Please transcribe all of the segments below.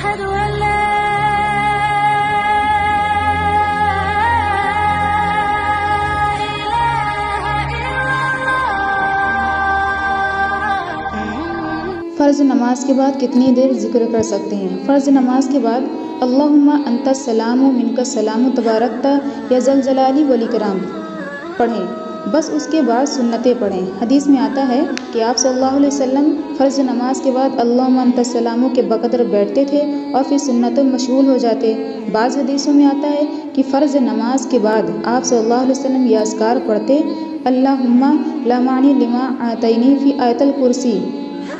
أشهد أن لا فرض نماز کے بعد کتنی دیر ذکر کر سکتے ہیں؟ فرض نماز کے بعد اللہم انت السلام و منک السلام تبارکت یا ذل جلال والاکرام پڑھیں، بس اس کے بعد سنتیں پڑھیں۔ حدیث میں آتا ہے کہ آپ صلی اللہ علیہ وسلم فرض نماز کے بعد اللہم انت السلام کے بقدر بیٹھتے تھے اور پھر سنتوں میں مشغول ہو جاتے۔ بعض حدیثوں میں آتا ہے کہ فرض نماز کے بعد آپ صلی اللہ علیہ وسلم یہ اذکار پڑھتے، اللہم لا معنی لما اعطینی فی آیت الکرسی۔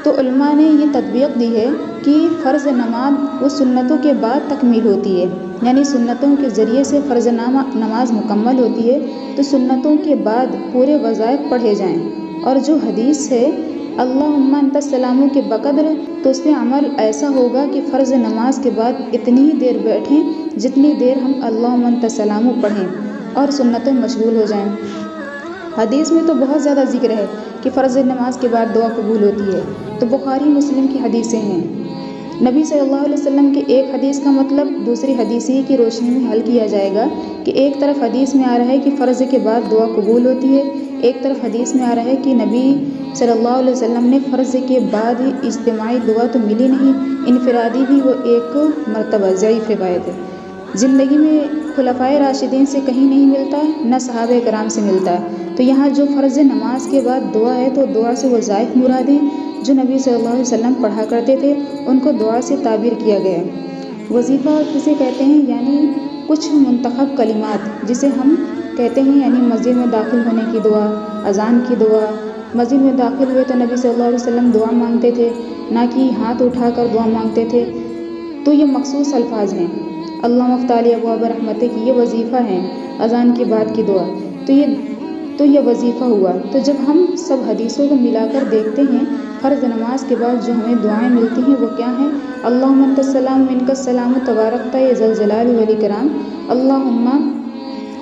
تو علماء نے یہ تطبیق دی ہے کہ فرض نماز وہ سنتوں کے بعد تکمیل ہوتی ہے، یعنی سنتوں کے ذریعے سے فرض نماز مکمل ہوتی ہے، تو سنتوں کے بعد پورے وظائف پڑھے جائیں۔ اور جو حدیث ہے اللہم انت السلام کے بقدر، تو اس میں عمل ایسا ہوگا کہ فرض نماز کے بعد اتنی ہی دیر بیٹھیں جتنی دیر ہم اللہم انت السلام پڑھیں اور سنتوں میں مشغول ہو جائیں۔ حدیث میں تو بہت زیادہ ذکر ہے کہ فرض نماز کے بعد دعا قبول ہوتی ہے، تو بخاری مسلم کی حدیثیں ہیں۔ نبی صلی اللہ علیہ وسلم کے ایک حدیث کا مطلب دوسری حدیث ہی کی روشنی میں حل کیا جائے گا کہ ایک طرف حدیث میں آ رہا ہے کہ فرض کے بعد دعا قبول ہوتی ہے، ایک طرف حدیث میں آ رہا ہے کہ نبی صلی اللہ علیہ وسلم نے فرض کے بعد اجتماعی دعا تو ملی نہیں، انفرادی بھی وہ ایک مرتبہ ضعیف روایت ہے۔ زندگی میں خلفائے راشدین سے کہیں نہیں ملتا، نہ صحابہ کرام سے ملتا، تو یہاں جو فرض نماز کے بعد دعا ہے تو دعا سے وظائف مرادیں جو نبی صلی اللہ علیہ وسلم پڑھا کرتے تھے ان کو دعا سے تعبیر کیا گیا ہے۔ وظیفہ کسے کہتے ہیں؟ یعنی کچھ منتخب کلمات جسے ہم کہتے ہیں، یعنی مسجد میں داخل ہونے کی دعا، اذان کی دعا۔ مسجد میں داخل ہوئے تو نبی صلی اللہ علیہ وسلم دعا مانگتے تھے، نہ کہ ہاتھ اٹھا کر دعا مانگتے تھے، تو یہ مخصوص الفاظ ہیں۔ اللہم افتح لی ابواب رحمتک، یہ وظیفہ ہیں، اذان کے بعد کی دعا، تو یہ وظیفہ ہوا۔ تو جب ہم سب حدیثوں کو ملا کر دیکھتے ہیں، فرض نماز کے بعد جو ہمیں دعائیں ملتی ہیں وہ کیا ہیں؟ اللہم انت السلام منک السلام تبارکت یا ذل جلال والاکرام، اللہم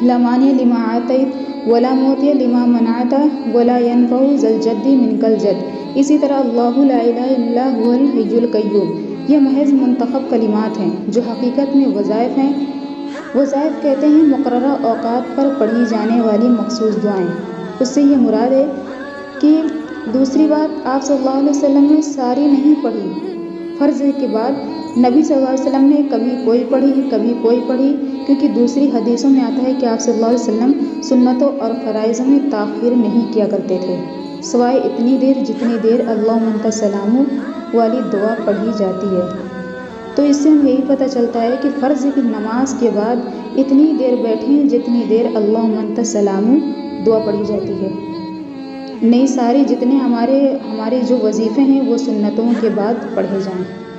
لا مانع لما اعطیت ولا معطی لما منعت ولا ينفع ذا الجد منک الجد۔ اسی طرح اللہ لا الہ الا هو الحی القیوم۔ یہ محض منتخب کلمات ہیں جو حقیقت میں وظائف ہیں۔ وظائف کہتے ہیں مقررہ اوقات پر پڑھی جانے والی مخصوص دعائیں۔ اس سے یہ مراد ہے کہ دوسری بات، آپ صلی اللہ علیہ وسلم نے ساری نہیں پڑھی، فرض کے بعد نبی صلی اللہ علیہ وسلم نے کبھی کوئی پڑھی کبھی کوئی پڑھی، کیونکہ دوسری حدیثوں میں آتا ہے کہ آپ صلی اللہ علیہ وسلم سنتوں اور فرائض میں تاخیر نہیں کیا کرتے تھے، سوائے اتنی دیر جتنی دیر اللہم انت السلام والی دعا پڑھی جاتی ہے۔ تو اس سے ہم یہی پتہ چلتا ہے کہ فرض کی نماز کے بعد اتنی دیر بیٹھیں جتنی دیر اللہم انت السلام دعا پڑھی جاتی ہے، نہیں ساری جتنے ہمارے جو وظیفے ہیں وہ سنتوں کے بعد پڑھے جائیں۔